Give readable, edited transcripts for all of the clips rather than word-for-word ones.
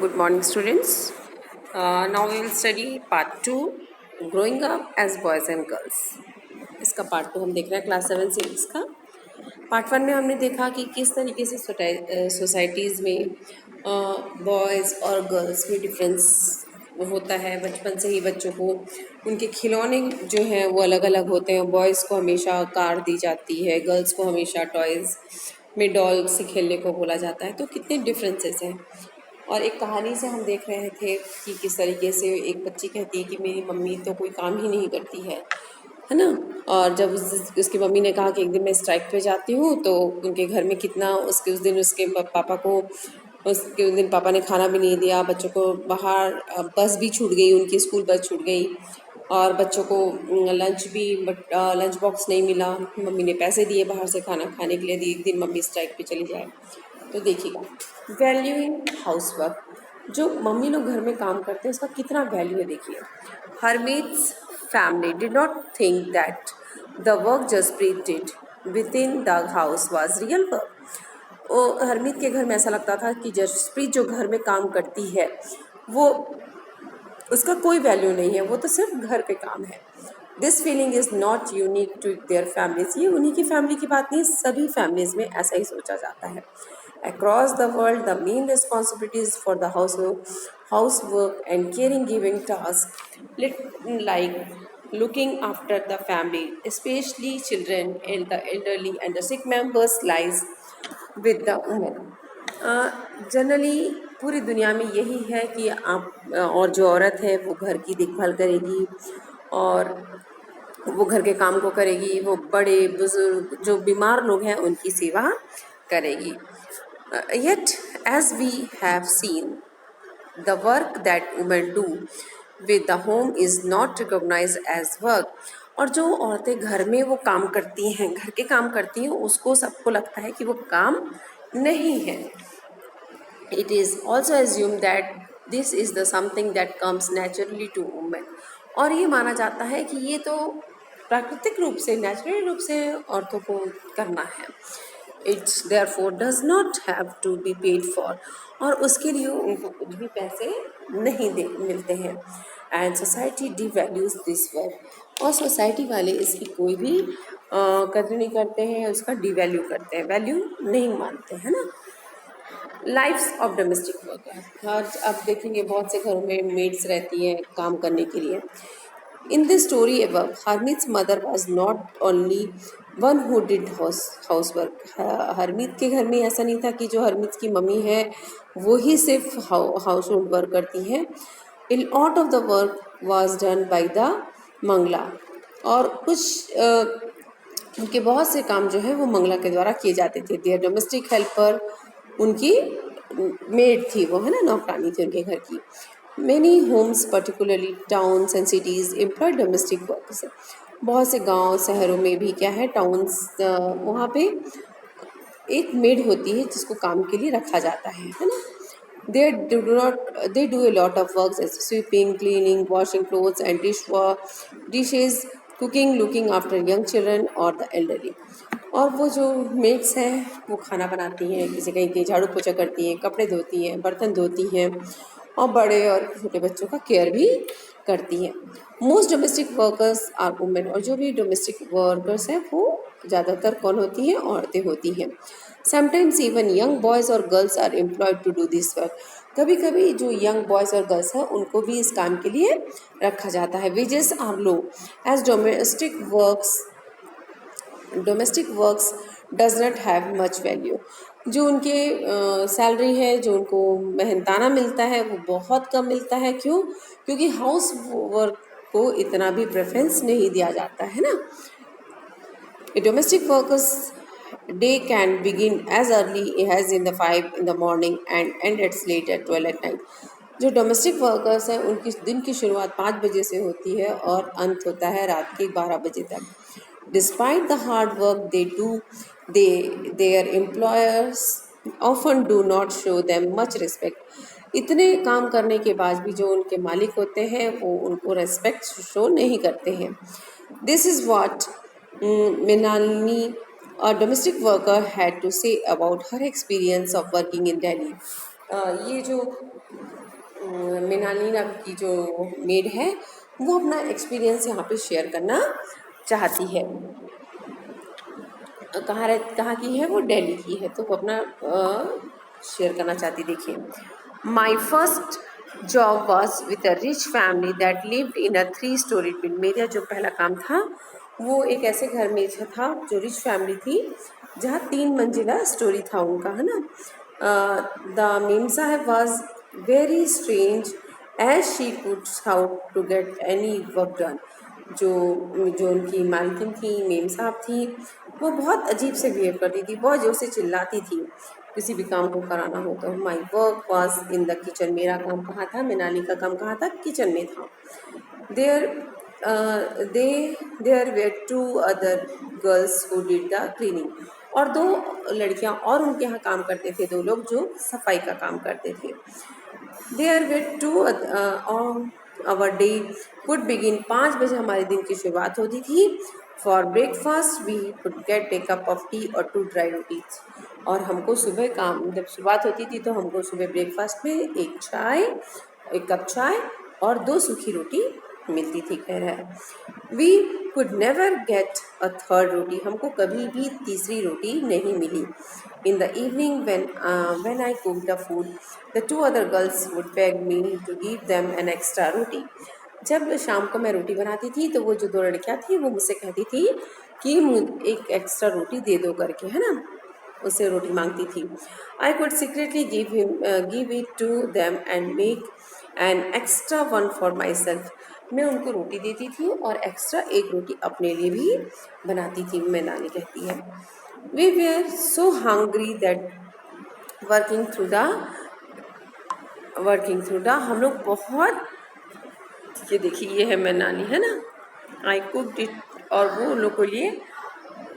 Good morning, students. Now we will study part 2, Growing Up as Boys and Girls. इसका part 2 हम देख रहे हैं क्लास 7 सीरीज का। पार्ट 1 में हमने देखा कि किस तरीके से सोसाइटीज़ में बॉयज़ और गर्ल्स में डिफरेंस होता है। बचपन से ही बच्चों को उनके खिलौने जो हैं वो अलग अलग होते हैं। बॉयज़ को हमेशा कार दी जाती है, गर्ल्स को हमेशा टॉयज़ में डॉल से खेलने को बोला जाता है। तो कितने डिफरेंसेस हैं। और एक कहानी से हम देख रहे थे कि किस तरीके से एक बच्ची कहती है कि मेरी मम्मी तो कोई काम ही नहीं करती है ना। और जब उसकी मम्मी ने कहा कि एक दिन मैं स्ट्राइक पे जाती हूँ, तो उनके घर में कितना उस दिन उसके पापा को उसके उस दिन पापा ने खाना भी नहीं दिया। बच्चों को बाहर बस भी छूट गई, उनकी स्कूल बस छूट गई और बच्चों को लंच बॉक्स नहीं मिला। मम्मी ने पैसे दिए बाहर से खाना खाने के लिए, एक दिन मम्मी स्ट्राइक पे चली जाए। तो देखिएगा, वैल्यूइंग हाउसवर्क, जो मम्मी लोग घर में काम करते हैं उसका कितना वैल्यू है। देखिए, Harmeet's family did not think that the work Jaspreet did with in the house was real work. वो हरमीत के घर में ऐसा लगता था कि जसप्रीत जो घर में काम करती है वो उसका कोई वैल्यू नहीं है, वो तो सिर्फ घर पे काम है। This feeling is not unique to their families. ये उन्हीं की फैमिली की बात नहीं, सभी फैमिलीज में ऐसा ही सोचा जाता है। Across the world, the main responsibilities for the housework and caring giving tasks, like looking after the family, especially children and the elderly and the sick members, lies with the women. Generally पूरी दुनिया में यही है कि आप और जो औरत है वो घर की देखभाल करेगी और वो घर के काम को करेगी, वो बड़े बुजुर्ग जो बीमार लोग हैं उनकी सेवा करेगी। Yet, as we have seen, the work that women do with the home is not recognized as work. और जो औरतें घर में वो काम करती हैं, घर के काम करती हैं, उसको सबको लगता है कि वो काम नहीं है। It is also assumed that this is the something that comes naturally to women. और ये माना जाता है कि ये तो प्राकृतिक रूप से, नेचुरल रूप से औरतों को करना है। It therefore does not have to be paid for. और उसके लिए उनको कुछ भी पैसे नहीं मिलते हैं। And society devalues this work. और सोसाइटी वाले इसकी कोई भी कदर नहीं करते हैं, उसका डिवैल्यू करते हैं, वैल्यू नहीं मानते हैं ना। लाइफ्स ऑफ डोमेस्टिक वर्कर, और अब देखेंगे बहुत से घरों में मेड्स रहती हैं काम करने के लिए। In this story above, हरमीत's mother was not only one who did housework. Harmeet के घर में ऐसा नहीं था कि जो हरमीत की मम्मी है वो ही सिर्फ हाउस होल्ड वर्क करती हैं। A lot of the work was done by the Mangla, और कुछ उनके बहुत से काम जो है वो मंगला के द्वारा किए जाते थे। देयर डोमेस्टिक हेल्पर, उनकी मेड थी वो, है ना, नौकरानी थी उनके घर की। Many homes, particularly towns and cities, employ domestic workers. बहुत से गांव शहरों में भी क्या है, टाउन्स, वहाँ पे एक मेड होती है जिसको काम के लिए रखा जाता है ना। They do a lot of works as sweeping, cleaning, washing clothes and dishes, cooking, looking after young children or the elderly. और वो जो मेड्स हैं वो खाना बनाती हैं, किसी कहीं की झाड़ू पोछा करती हैं, कपड़े धोती हैं, बर्तन धोती हैं और बड़े और छोटे बच्चों का केयर भी करती हैं। Most domestic workers are women, और जो भी डोमेस्टिक वर्कर्स हैं वो ज़्यादातर कौन होती हैं, औरतें होती हैं। समटाइम्स इवन यंग बॉयज़ और girls are employed to do this work. कभी कभी जो यंग बॉयज़ और गर्ल्स हैं उनको भी इस काम के लिए रखा जाता है। Wages are low as domestic works does not have much value. जो उनके सैलरी है, जो उनको मेहनताना मिलता है वो बहुत कम मिलता है। क्यों? क्योंकि हाउस वर्क को इतना भी प्रेफरेंस नहीं दिया जाता है ना। Domestic workers they can begin as early as in the 5 in the morning and end at late at 12 at night. जो डोमेस्टिक वर्कर्स हैं उनकी दिन की शुरुआत 5 बजे से होती है और अंत होता है रात के 12 बजे तक। Despite the hard work they do, their employers often do not show them much respect. इतने काम करने के बाद भी जो उनके मालिक होते हैं वो उनको रेस्पेक्ट शो नहीं करते हैं। This is what Minalini, a domestic worker, had to say about her experience of working in Delhi. ये जो मृणाली नाम की जो मेड है वो अपना एक्सपीरियंस यहाँ पे शेयर करना चाहती है। कहाँ की है वो? दिल्ली की है, तो वो अपना शेयर करना चाहती। देखिए, my first job was with a rich family that lived in a 3 story building. मेरा जो पहला काम था वो एक ऐसे घर में था जो रिच फैमिली थी, जहाँ 3 मंजिला स्टोरी था उनका, है ना। The mem sahib was very strange as she could how to get any work done. जो जो उनकी मालकिन थी, मेम साहब थी, वो बहुत अजीब से बिहेव करती थी, बहुत ज़ोर से चिल्लाती थी किसी भी काम को कराना हो तो। My work was in the kitchen. मेरा काम कहाँ था? मृणाली का काम कहाँ था? किचन में था। There they there were 2 other girls who did the cleaning. और 2 लड़कियां और उनके यहाँ काम करते थे, 2 लोग जो सफाई का काम करते थे। There were to our day could begin. 5 बजे हमारे दिन की शुरुआत होती थी। For breakfast we could get a cup of tea और 2 ड्राई रोटीज। और हमको सुबह काम जब शुरुआत होती थी तो हमको सुबह ब्रेकफास्ट में एक कप चाय और 2 सूखी रोटी मिलती थी। कह रहा है we could never get a third roti. हमको कभी भी तीसरी रोटी नहीं मिली। In the evening when I cooked the food, the 2 other girls would beg me to give them an extra roti. जब शाम को मैं रोटी बनाती थी तो वो जो 2 लड़कियां थी वो मुझसे कहती थी कि एक एक्स्ट्रा रोटी दे दो करके, है ना, उससे रोटी मांगती थी। I could secretly give it to them and make an extra one for myself. मैं उनको रोटी देती थी और एक्स्ट्रा एक रोटी अपने लिए भी बनाती थी। मैं नानी कहती है we were so hungry that working through the हम लोग बहुत, ये देखिए ये है मैं नानी, है ना। आई कुक इट, और वो उन लोग के लिए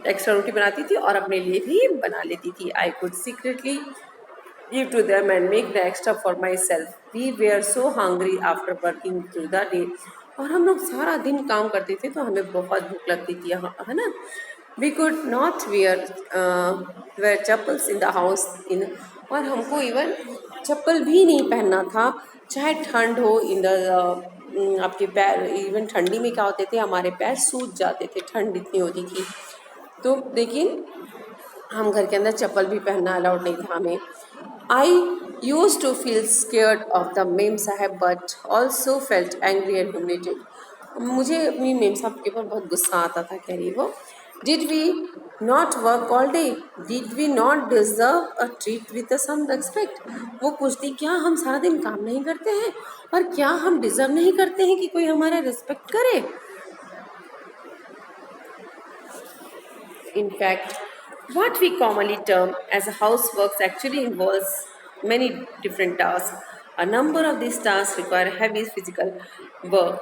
एक्स्ट्रा रोटी बनाती थी और अपने लिए भी बना लेती थी। I could secretly give to them and make the extra for myself. We were so hungry after working through the day. और हम लोग सारा दिन काम करते थे तो हमें बहुत भूख लगती थी, है ना। We could not wear chappals in the house in, और हमको इवन चप्पल भी नहीं पहनना था चाहे ठंड हो। आपके पैर, इवन ठंडी में क्या होते थे, हमारे पैर सूज जाते थे, ठंड इतनी होती थी। तो लेकिन हम घर के अंदर चप्पल भी पहनना अलाउड नहीं था हमें। I used to feel scared of the ma'am साहब but also felt angry and humiliated. मुझे अपनी मेम साहब के ऊपर बहुत गुस्सा आता था। कह रही वो, Did we not work all day? Did we not deserve a treat with some respect? वो पूछती क्या हम सारा दिन काम नहीं करते हैं और क्या हम डिजर्व नहीं करते हैं कि कोई हमारा रिस्पेक्ट करे? In fact, what we commonly term as housework actually involves many different tasks. A number of these tasks require heavy physical work.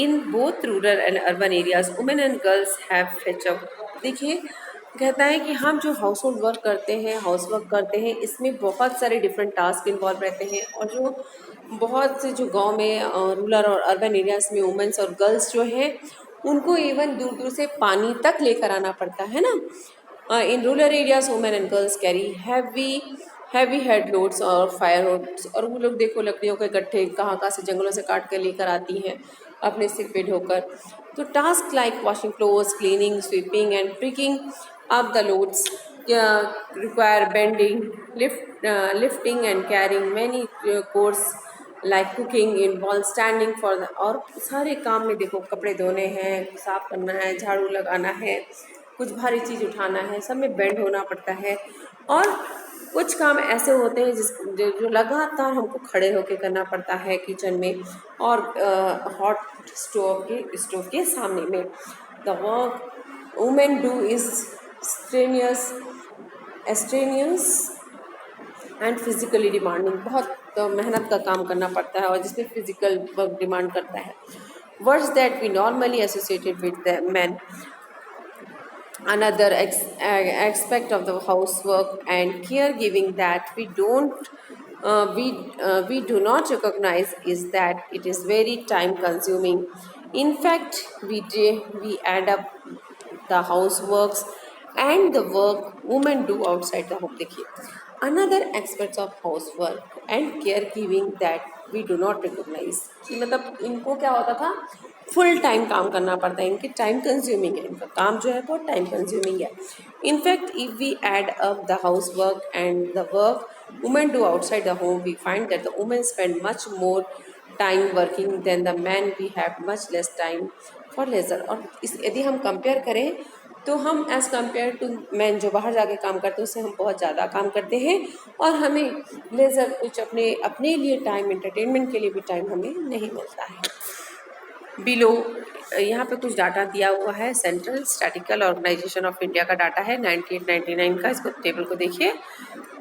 In both rural and urban areas, women and girls have fetch up. देखिए, कहता है कि हम जो house hold work करते हैं, house work करते हैं, इसमें बहुत सारे डिफरेंट टास्क इन्वॉल्व रहते हैं। और जो बहुत से जो गांव में रूरल और अर्बन एरियाज में वुमेन्स और गर्ल्स जो हैं उनको इवन दूर दूर से पानी तक लेकर आना पड़ता है ना। In rural areas women and girls carry heavy head loads और फायर लोड्स। और वो लोग देखो लकड़ियों के गट्ठे कहाँ से जंगलों से काट कर लेकर आती हैं अपने सिर पे ढोकर। तो task like washing clothes, cleaning, sweeping and picking up the loads require bending, lifting and carrying many course like cooking involve standing for the. और सारे काम में देखो, कपड़े धोने हैं, साफ करना है, झाड़ू लगाना है, कुछ भारी चीज़ उठाना है, सब में बेंड होना पड़ता है। और कुछ काम ऐसे होते हैं जो लगातार हमको खड़े होकर करना पड़ता है किचन में और हॉट स्टोव के सामने में। The work women do is strenuous and physically demanding. बहुत मेहनत का काम करना पड़ता है और जिसमें फिजिकल वर्क डिमांड करता है। Words that we normally associated with the man. Another aspect of the housework and caregiving that we do not recognize is that it is very time consuming. In fact, we add up the houseworks and the work women do outside the home. देखिए, another aspect of housework and caregiving that we do not recognise, कि मतलब इनको क्या होता था, full time काम करना पड़ता है, इनके टाइम कंज्यूमिंग है, इनका काम जो है बहुत टाइम कंज्यूमिंग है. In fact if we add up the house work and the work women do outside the home, we find that the women spend much more time working than the men. We have much less time for leisure. और इस यदि हम compare करें तो हम as compare to man जो बाहर जाके काम करते हैं उससे हम बहुत ज़्यादा काम करते हैं, और हमें लेज़र कुछ अपने अपने लिए टाइम, एंटरटेनमेंट के लिए भी टाइम हमें नहीं मिलता है. बिलो यहाँ पे कुछ डाटा दिया हुआ है, central statical organisation of India का डाटा है 98-99 का. इसको टेबल को देखिए,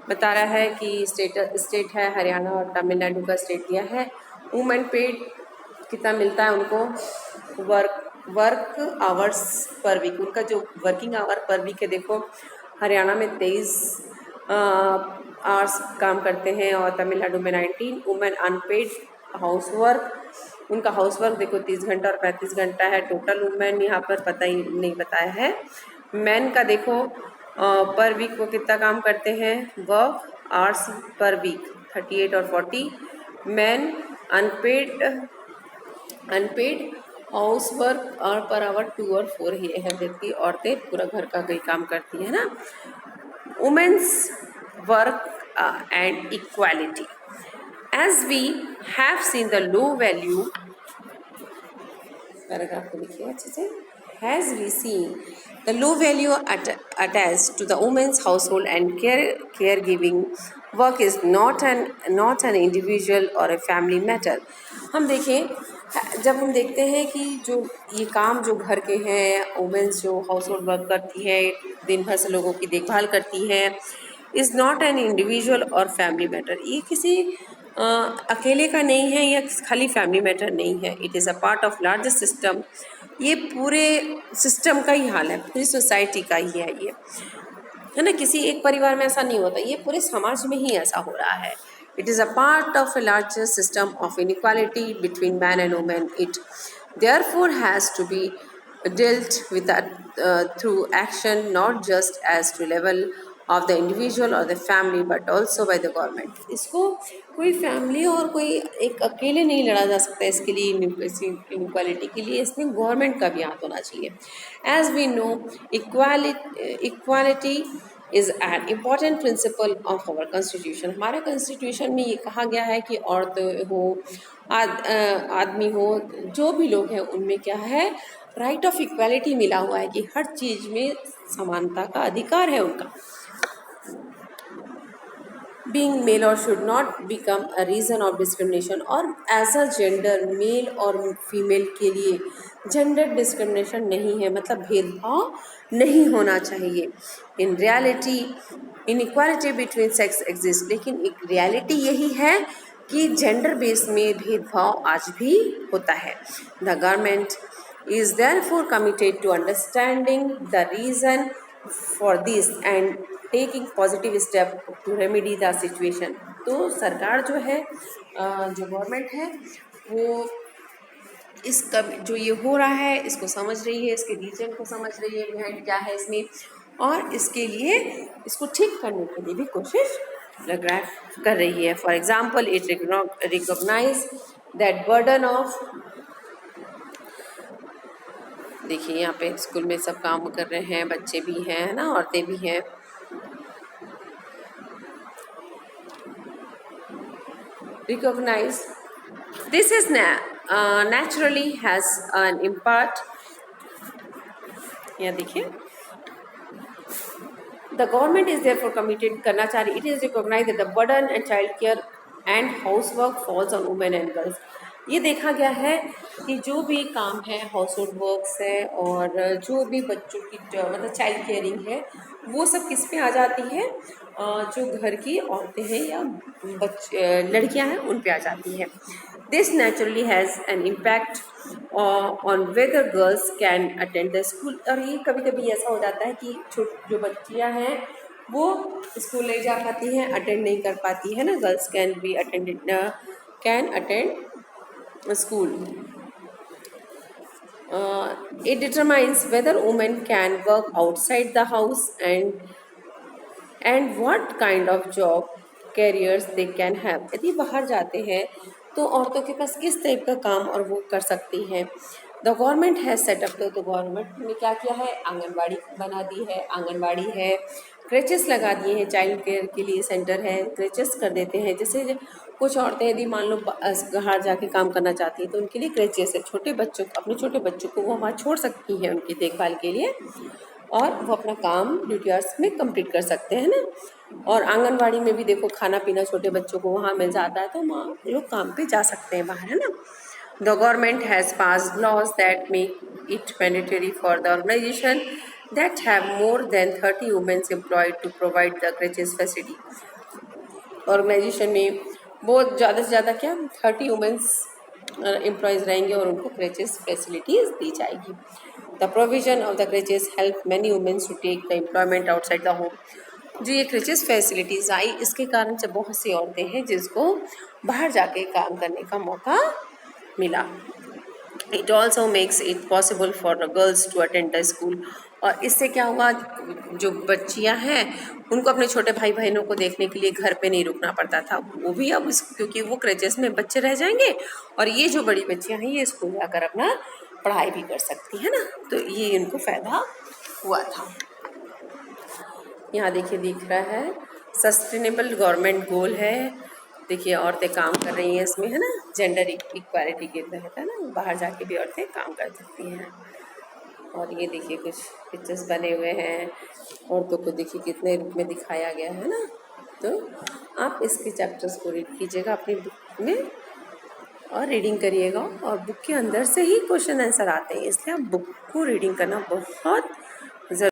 बता रहा है कि स्टेट है हरियाणा और तमिलनाडु का स्टेट दिया है. वुमेन पेड कितना मिलता है उनको, वर्क आवर्स पर वीक, उनका जो वर्किंग आवर पर वीक है, देखो हरियाणा में 23 आवर्स काम करते हैं और तमिलनाडु में 19. वुमेन अनपेड हाउस वर्क, उनका हाउस वर्क देखो 30 घंटा और 35 घंटा है. टोटल वुमेन यहाँ पर पता ही नहीं बताया है. मैन का देखो पर वीक वो कितना काम करते हैं, वर्क आवर्स पर वीक 38 और 40. मैन अनपेड हाउस वर्क और पर आवर 2 और 4 ही है, जबकि औरतें पूरा घर का कई काम करती है ना. Women's work and equality, as we have seen the low value, paragraph को लिखिए अच्छे से. As we see, the low value attached to the woman's household and caregiving work is not an individual or a family matter. हम देखें, जब हम देखते हैं कि जो ये काम जो घर के हैं, वुमेन्स जो हाउस होल्ड वर्क करती है, दिन भर से लोगों की देखभाल करती है, इज़ नॉट एन इंडिविजुअल और फैमिली मैटर. ये किसी अकेले का नहीं है या खाली फैमिली मैटर नहीं है. It is a part of larger system. ये पूरे सिस्टम का ही हाल है, पूरी सोसाइटी का ही है ये, है ना. किसी एक परिवार में ऐसा नहीं होता, ये पूरे समाज में ही ऐसा हो रहा है. It is a part of a larger system of inequality between man and women. It therefore has to be dealt with through action, not just as to level of the individual or the family but also by the government. इसको कोई family और कोई एक अकेले नहीं लड़ा जा सकता इसके लिए, इनक्वालिटी के लिए इसमें गवर्नमेंट का भी हाथ होना चाहिए. As we know, equality is an important principle of our constitution. हमारे कॉन्स्टिट्यूशन में ये कहा गया है कि औरत हो, आदमी हो, जो भी लोग हैं उनमें क्या है, राइट ऑफ इक्वालिटी मिला हुआ है कि हर चीज़ में समानता का अधिकार है उनका. Being male or should not become a reason of discrimination. और एज अ जेंडर मेल और फीमेल के लिए जेंडर डिस्क्रिमिनेशन नहीं है, मतलब भेदभाव नहीं होना चाहिए. In reality inequality between sex exist, लेकिन एक रियलिटी यही है कि जेंडर बेस में भेदभाव आज भी होता है. The government is therefore committed to understanding the reason for this and taking positive step to remedy the situation. तो सरकार जो है, जो गवर्नमेंट है, वो इसका जो ये हो रहा है इसको समझ रही है, इसके रीजन को समझ रही है, बिहाइंड क्या है इसमें, और इसके लिए इसको ठीक करने के लिए भी कोशिश कर रही है. For example, it recognise that burden of, देखिए यहाँ पे स्कूल में सब काम कर रहे हैं, बच्चे भी हैं, है ना, औरतें भी हैं. Recognize this is naturally has an impact. यहाँ देखिए, the government is therefore committed करना चाह रही. It is recognized that the burden and child care and housework falls on women and girls. ये देखा गया है कि जो भी काम है, हाउस होल्ड वर्क्स है और जो भी बच्चों की मतलब चाइल्ड केयरिंग है, वो सब किस पे आ जाती है, जो घर की औरतें हैं या लड़कियां हैं उन पे आ जाती है. This naturally has an impact on whether girls can attend the school. और ये कभी कभी ऐसा हो जाता है कि जो बच्चियां हैं वो स्कूल नहीं जा पाती हैं, अटेंड नहीं कर पाती है ना. Girls can attend school. It determines whether women can work outside the house and what kind of job careers they can have. यदि बाहर जाते हैं तो औरतों के पास किस टाइप का काम और वो कर सकती हैं। द गवर्नमेंट हैज़ सेटअप, तो गवर्नमेंट ने क्या किया है, आंगनबाड़ी बना दी है, आंगनबाड़ी है, क्रेचेस लगा दिए हैं, चाइल्ड केयर के लिए सेंटर है, क्रेचेस कर देते हैं। जैसे कुछ औरतें यदि मान लो बाहर जाके काम करना चाहती हैं तो उनके लिए क्रेचेस है, छोटे बच्चों को, अपने छोटे बच्चों को वो वहाँ छोड़ सकती हैं उनकी देखभाल के लिए, और वो अपना काम ड्यूटी आवर्स में कंप्लीट कर सकते हैं ना। और आंगनबाड़ी में भी देखो खाना पीना छोटे बच्चों को वहाँ मिल जाता है, तो माँ लोग काम पे जा सकते हैं बाहर, है ना। The government has passed laws that make it mandatory for the organisation that have more than 30 women employed to provide the crèches facility। Organisation में बहुत ज़्यादा से ज़्यादा क्या 30 वुमेंस एम्प्लॉयज़ रहेंगे और उनको क्रेचेस फैसिलिटीज़ दी जाएगी। The provision of the creches help many womens to take the employment outside the home. जो ये क्रेचेस फैसिलिटीज़ आई, इसके कारण से बहुत सी औरतें हैं जिसको बाहर जाके काम करने का मौका मिला। It also makes it possible for girls to attend the school. और इससे क्या हुआ, जो बच्चियां हैं उनको अपने छोटे भाई बहनों को देखने के लिए घर पे नहीं रुकना पड़ता था, वो भी अब क्योंकि वो क्रेचेस में बच्चे रह जाएंगे, और ये जो बड़ी बच्चियां हैं ये स्कूल जाकर अपना पढ़ाई भी कर सकती है ना, तो ये इनको फ़ायदा हुआ था। यहाँ देखिए दिख रहा है सस्टेनेबल गवर्नमेंट गोल है। देखिए औरतें काम कर रही हैं इसमें, है ना, जेंडर इक्वालिटी के तहत, है ना, बाहर जाके भी औरतें काम कर सकती हैं। और ये देखिए कुछ पिक्चर्स बने हुए हैं, औरतों को देखिए कितने रूप में दिखाया गया है ना। तो आप इसके चैप्टर्स को रीड कीजिएगा अपनी बुक में और रीडिंग करिएगा, और बुक के अंदर से ही क्वेश्चन आंसर आते हैं, इसलिए आप बुक को रीडिंग करना बहुत ज़रूरी